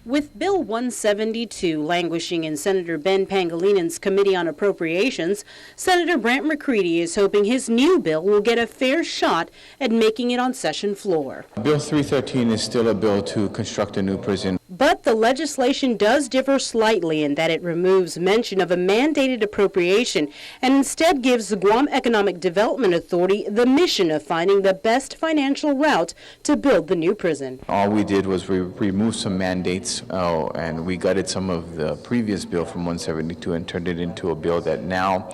With Bill 172 languishing in Senator Ben Pangalinan's Committee on Appropriations, Senator Brant McCreadie is hoping his new bill will get a fair shot at making it on session floor. Bill 313 is still a bill to construct a new prison. But the legislation does differ slightly in that it removes mention of a mandated appropriation and instead gives the Guam Economic Development Authority the mission of finding the best financial route to build the new prison. All we did was we removed some mandates and we gutted some of the previous bill from 172 and turned it into a bill that now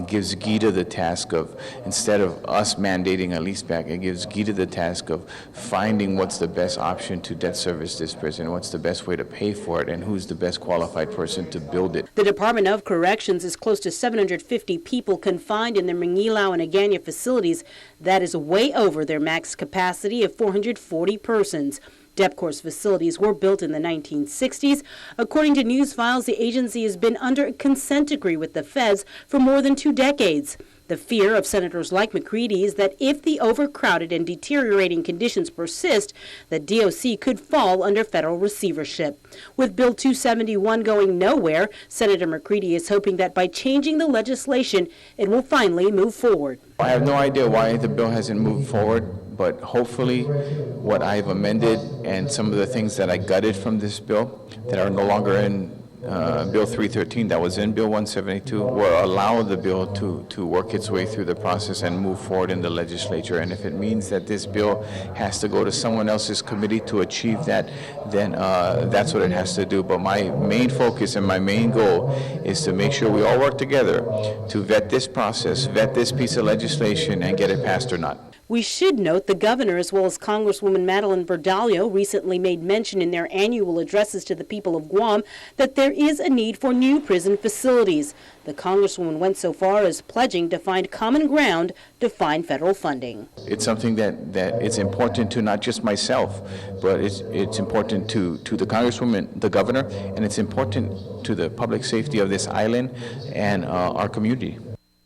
gives GITA the task of, instead of us mandating a leaseback, it gives GITA the task of finding what's the best option to debt service this prison, what's the best way to pay for it, and who's the best qualified person to build it. The Department of Corrections is close to 750 people confined in the Mangilao and Agana facilities. That is way over their max capacity of 440 persons. DEPCOR's facilities were built in the 1960s. According to news files, the agency has been under a consent decree with the feds for more than 2 decades. The fear of senators like McCreadie is that if the overcrowded and deteriorating conditions persist, the DOC could fall under federal receivership. With Bill 271 going nowhere, Senator McCreadie is hoping that by changing the legislation, it will finally move forward. I have no idea why the bill hasn't moved forward, but hopefully what I've amended and some of the things that I gutted from this bill that are no longer in Bill 313 that was in Bill 172 will allow the bill to work its way through the process and move forward in the legislature. And if it means that this bill has to go to someone else's committee to achieve that, then that's what it has to do. But my main focus and my main goal is to make sure we all work together to vet this process, vet this piece of legislation, and get it passed or not. We should note the governor, as well as Congresswoman Madeline Verdalio, recently made mention in their annual addresses to the people of Guam that there is a need for new prison facilities. The Congresswoman went so far as pledging to find common ground to find federal funding. It's something that it's important to not just myself, but it's important to the Congresswoman, the governor, and it's important to the public safety of this island and our community.